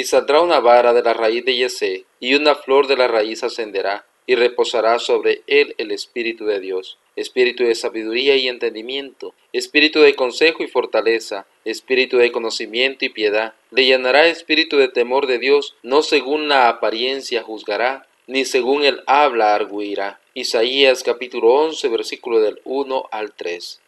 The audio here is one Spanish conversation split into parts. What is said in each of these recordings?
Y saldrá una vara de la raíz de Yesé, y una flor de la raíz ascenderá, y reposará sobre él el Espíritu de Dios, espíritu de sabiduría y entendimiento, espíritu de consejo y fortaleza, espíritu de conocimiento y piedad. Le llenará espíritu de temor de Dios, no según la apariencia juzgará, ni según el habla arguirá. Isaías capítulo 11, versículo del 1 al 3.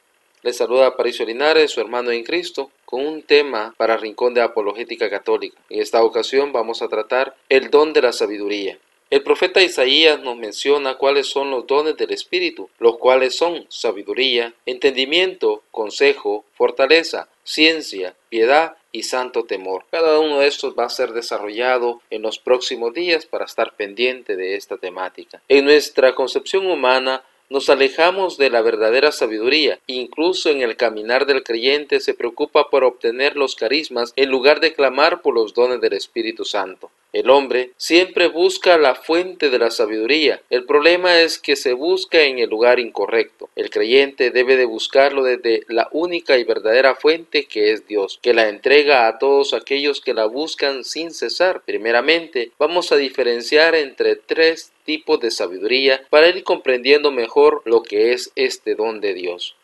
Les saluda Aparicio Linares, su hermano en Cristo, con un tema para Rincón de Apologética Católica. En esta ocasión vamos a tratar el don de la sabiduría. El profeta Isaías nos menciona cuáles son los dones del Espíritu, los cuales son sabiduría, entendimiento, consejo, fortaleza, ciencia, piedad y santo temor. Cada uno de estos va a ser desarrollado en los próximos días para estar pendiente de esta temática. En nuestra concepción humana, nos alejamos de la verdadera sabiduría. Incluso en el caminar del creyente se preocupa por obtener los carismas en lugar de clamar por los dones del Espíritu Santo. El hombre siempre busca la fuente de la sabiduría. El problema es que se busca en el lugar incorrecto. El creyente debe de buscarlo desde la única y verdadera fuente que es Dios, que la entrega a todos aquellos que la buscan sin cesar. Primeramente, vamos a diferenciar entre tres tipos de sabiduría para ir comprendiendo mejor lo que es este don de Dios.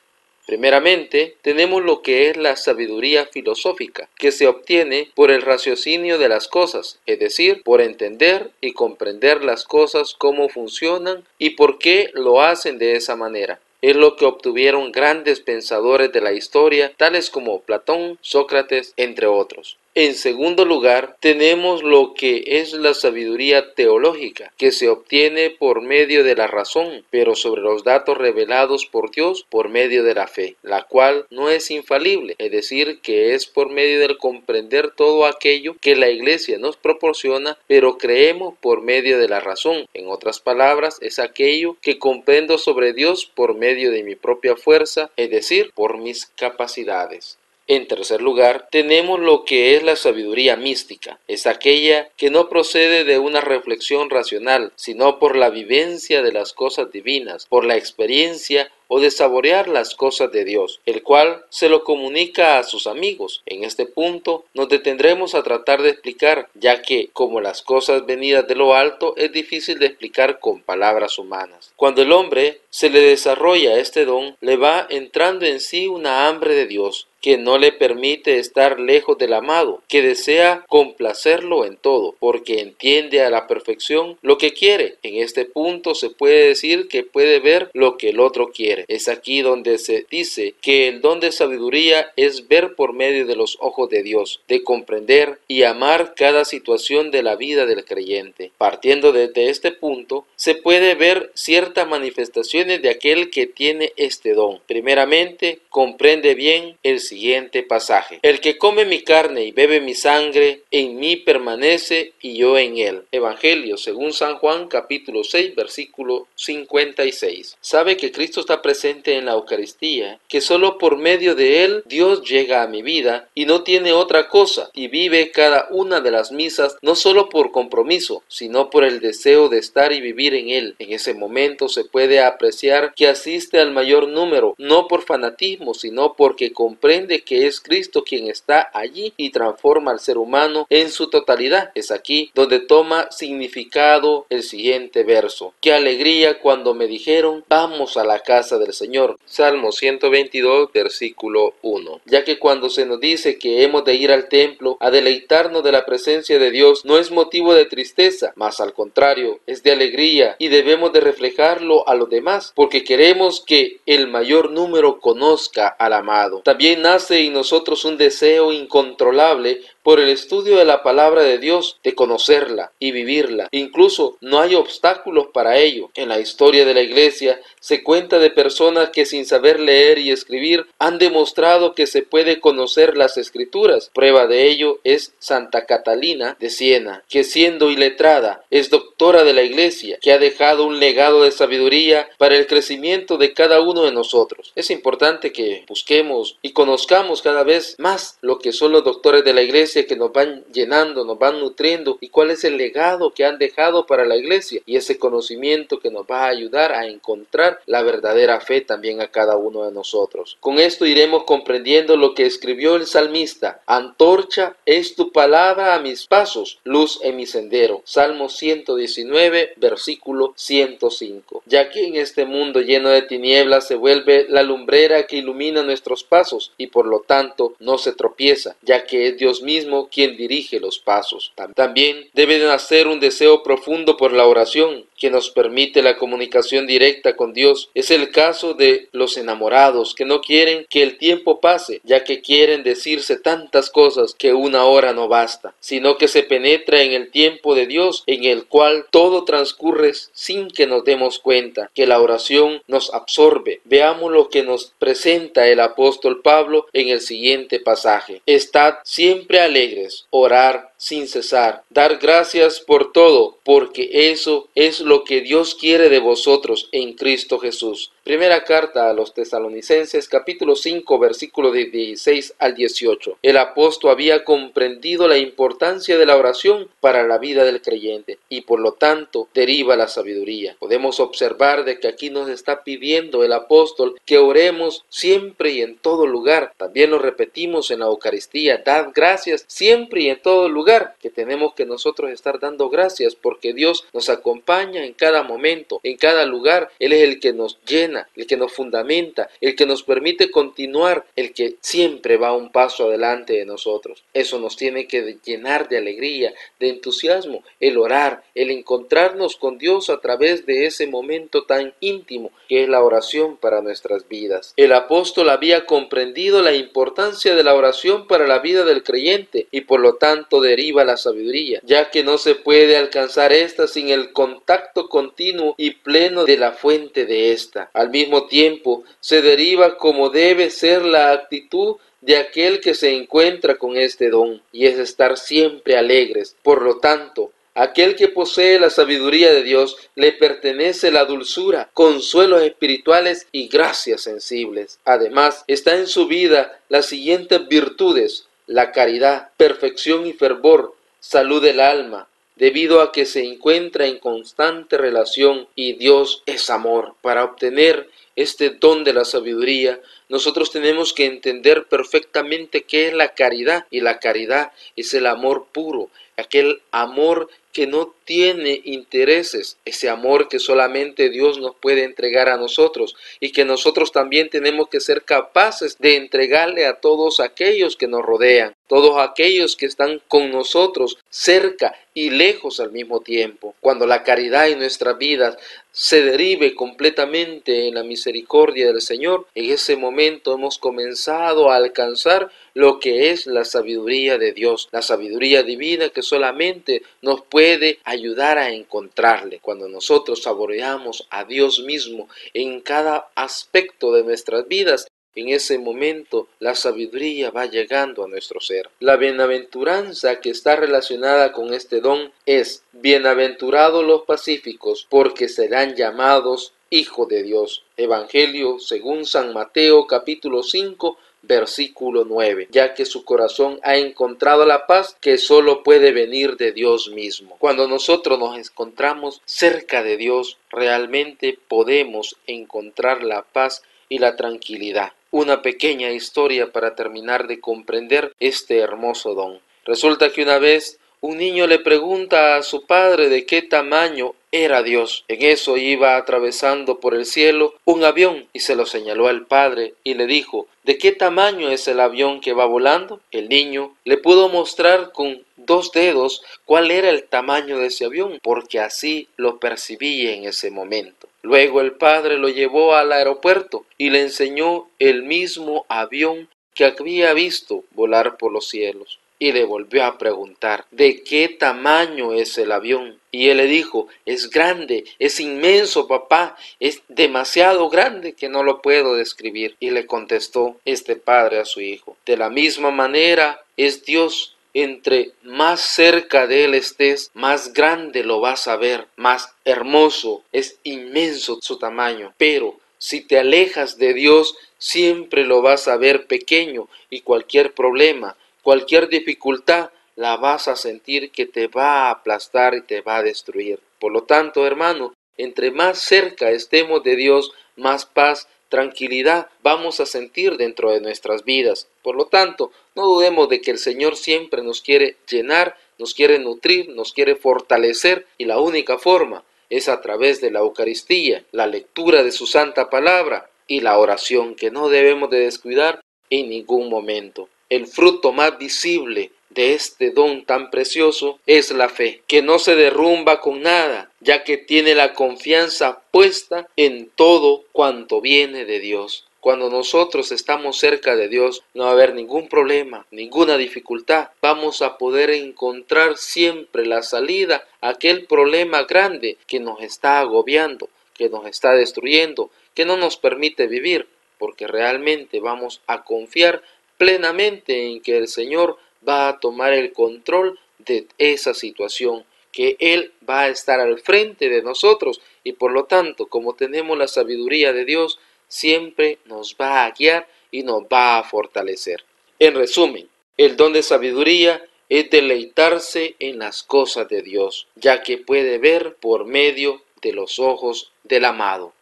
Primeramente, tenemos lo que es la sabiduría filosófica, que se obtiene por el raciocinio de las cosas, es decir, por entender y comprender las cosas cómo funcionan y por qué lo hacen de esa manera. Es lo que obtuvieron grandes pensadores de la historia, tales como Platón, Sócrates, entre otros. En segundo lugar, tenemos lo que es la sabiduría teológica, que se obtiene por medio de la razón, pero sobre los datos revelados por Dios por medio de la fe, la cual no es infalible, es decir, que es por medio del comprender todo aquello que la Iglesia nos proporciona, pero creemos por medio de la razón. En otras palabras, es aquello que comprendo sobre Dios por medio de mi propia fuerza, es decir, por mis capacidades. En tercer lugar, tenemos lo que es la sabiduría mística. Es aquella que no procede de una reflexión racional, sino por la vivencia de las cosas divinas, por la experiencia o de saborear las cosas de Dios, el cual se lo comunica a sus amigos. En este punto nos detendremos a tratar de explicar, ya que, como las cosas venidas de lo alto, es difícil de explicar con palabras humanas. Cuando el hombre se le desarrolla este don, le va entrando en sí una hambre de Dios, que no le permite estar lejos del amado, que desea complacerlo en todo, porque entiende a la perfección lo que quiere. En este punto se puede decir que puede ver lo que el otro quiere. Es aquí donde se dice que el don de sabiduría es ver por medio de los ojos de Dios, de comprender y amar cada situación de la vida del creyente. Partiendo desde este punto, se puede ver ciertas manifestaciones de aquel que tiene este don. Primeramente, comprende bien el siguiente pasaje: el que come mi carne y bebe mi sangre, en mí permanece y yo en él. Evangelio según San Juan capítulo 6 versículo 56. Sabe que Cristo está presente en la Eucaristía, que solo por medio de él Dios llega a mi vida y no tiene otra cosa, y vive cada una de las misas no solo por compromiso, sino por el deseo de estar y vivir en él. En ese momento se puede apreciar que asiste al mayor número, no por fanatismo, sino porque comprende que es Cristo quien está allí y transforma al ser humano en su totalidad. Es aquí donde toma significado el siguiente verso: qué alegría cuando me dijeron vamos a la casa del Señor. Salmo 122 versículo 1. Ya que cuando se nos dice que hemos de ir al templo a deleitarnos de la presencia de Dios, no es motivo de tristeza, mas al contrario, es de alegría, y debemos de reflejarlo a los demás, porque queremos que el mayor número conozca al amado. También nace en nosotros un deseo incontrolable por el estudio de la palabra de Dios, de conocerla y vivirla. Incluso no hay obstáculos para ello. En la historia de la Iglesia se cuenta de personas que sin saber leer y escribir han demostrado que se puede conocer las Escrituras. Prueba de ello es Santa Catalina de Siena, que siendo iletrada es doctora de la Iglesia, que ha dejado un legado de sabiduría para el crecimiento de cada uno de nosotros. Es importante que busquemos y conozcamos cada vez más lo que son los doctores de la Iglesia, iglesia que nos van llenando, nos van nutriendo, y cuál es el legado que han dejado para la iglesia, y ese conocimiento que nos va a ayudar a encontrar la verdadera fe también a cada uno de nosotros. Con esto iremos comprendiendo lo que escribió el salmista: antorcha es tu palabra a mis pasos, luz en mi sendero. Salmo 119, versículo 105. Ya que en este mundo lleno de tinieblas se vuelve la lumbrera que ilumina nuestros pasos, y por lo tanto no se tropieza, ya que es Dios mismo quien dirige los pasos. También debe de nacer un deseo profundo por la oración, que nos permite la comunicación directa con Dios. Es el caso de los enamorados, que no quieren que el tiempo pase, ya que quieren decirse tantas cosas que una hora no basta, sino que se penetra en el tiempo de Dios, en el cual todo transcurre sin que nos demos cuenta, que la oración nos absorbe. Veamos lo que nos presenta el apóstol Pablo en el siguiente pasaje: estad siempre alegres, orar sin cesar, dar gracias por todo, porque eso es lo que Dios quiere de vosotros en Cristo Jesús. Primera carta a los Tesalonicenses, capítulo 5, versículos de 16 al 18. El apóstol había comprendido la importancia de la oración para la vida del creyente, y por lo tanto deriva la sabiduría. Podemos observar de que aquí nos está pidiendo el apóstol que oremos siempre y en todo lugar. También lo repetimos en la Eucaristía: dad gracias siempre y en todo lugar, que tenemos que nosotros estar dando gracias porque Dios nos acompaña en cada momento, en cada lugar. Él es el que nos llena, el que nos fundamenta, el que nos permite continuar, el que siempre va un paso adelante de nosotros. Eso nos tiene que llenar de alegría, de entusiasmo, el orar, el encontrarnos con Dios a través de ese momento tan íntimo que es la oración para nuestras vidas. El apóstol había comprendido la importancia de la oración para la vida del creyente, y por lo tanto deriva la sabiduría, ya que no se puede alcanzar esta sin el contacto continuo y pleno de la fuente de esta. Al mismo tiempo, se deriva como debe ser la actitud de aquel que se encuentra con este don, y es estar siempre alegres. Por lo tanto, aquel que posee la sabiduría de Dios le pertenece la dulzura, consuelos espirituales y gracias sensibles. Además, está en su vida las siguientes virtudes: la caridad, perfección y fervor, salud del alma, debido a que se encuentra en constante relación, y Dios es amor. Para obtener este don de la sabiduría, nosotros tenemos que entender perfectamente qué es la caridad, y la caridad es el amor puro, aquel amor que no tiene intereses, ese amor que solamente Dios nos puede entregar a nosotros, y que nosotros también tenemos que ser capaces de entregarle a todos aquellos que nos rodean, todos aquellos que están con nosotros, cerca y lejos al mismo tiempo. Cuando la caridad en nuestras vidas se derive completamente en la misericordia del Señor, en ese momento hemos comenzado a alcanzar lo que es la sabiduría de Dios, la sabiduría divina que solamente nos puede ayudar a encontrarle. Cuando nosotros saboreamos a Dios mismo en cada aspecto de nuestras vidas, en ese momento la sabiduría va llegando a nuestro ser. La bienaventuranza que está relacionada con este don es: bienaventurados los pacíficos, porque serán llamados hijos de Dios. Evangelio según San Mateo, capítulo 5, versículo 9, ya que su corazón ha encontrado la paz que solo puede venir de Dios mismo. Cuando nosotros nos encontramos cerca de Dios, realmente podemos encontrar la paz y la tranquilidad. Una pequeña historia para terminar de comprender este hermoso don. Resulta que una vez un niño le pregunta a su padre de qué tamaño era Dios. En eso iba atravesando por el cielo un avión, y se lo señaló al padre y le dijo: ¿de qué tamaño es el avión que va volando? El niño le pudo mostrar con 2 dedos cuál era el tamaño de ese avión, porque así lo percibía en ese momento. Luego el padre lo llevó al aeropuerto y le enseñó el mismo avión que había visto volar por los cielos. Y le volvió a preguntar: ¿de qué tamaño es el avión? Y él le dijo: es grande, es inmenso, papá, es demasiado grande que no lo puedo describir. Y le contestó este padre a su hijo: de la misma manera es Dios. Entre más cerca de Él estés, más grande lo vas a ver, más hermoso, es inmenso su tamaño. Pero si te alejas de Dios, siempre lo vas a ver pequeño, y cualquier problema cualquier dificultad la vas a sentir que te va a aplastar y te va a destruir. Por lo tanto, hermano, entre más cerca estemos de Dios, más paz, tranquilidad vamos a sentir dentro de nuestras vidas. Por lo tanto, no dudemos de que el Señor siempre nos quiere llenar, nos quiere nutrir, nos quiere fortalecer, y la única forma es a través de la Eucaristía, la lectura de su santa palabra y la oración, que no debemos de descuidar en ningún momento. El fruto más visible de este don tan precioso es la fe, que no se derrumba con nada, ya que tiene la confianza puesta en todo cuanto viene de Dios. Cuando nosotros estamos cerca de Dios, no va a haber ningún problema, ninguna dificultad. Vamos a poder encontrar siempre la salida a aquel problema grande que nos está agobiando, que nos está destruyendo, que no nos permite vivir, porque realmente vamos a confiar plenamente en que el Señor va a tomar el control de esa situación, que Él va a estar al frente de nosotros, y por lo tanto, como tenemos la sabiduría de Dios, siempre nos va a guiar y nos va a fortalecer. En resumen, el don de sabiduría es deleitarse en las cosas de Dios, ya que puede ver por medio de los ojos del amado.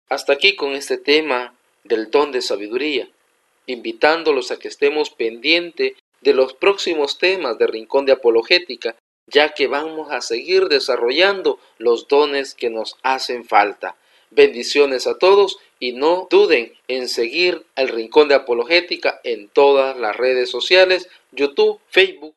Hasta aquí con este tema del don de sabiduría, invitándolos a que estemos pendientes de los próximos temas de Rincón de Apologética, ya que vamos a seguir desarrollando los dones que nos hacen falta. Bendiciones a todos y no duden en seguir el Rincón de Apologética en todas las redes sociales, YouTube, Facebook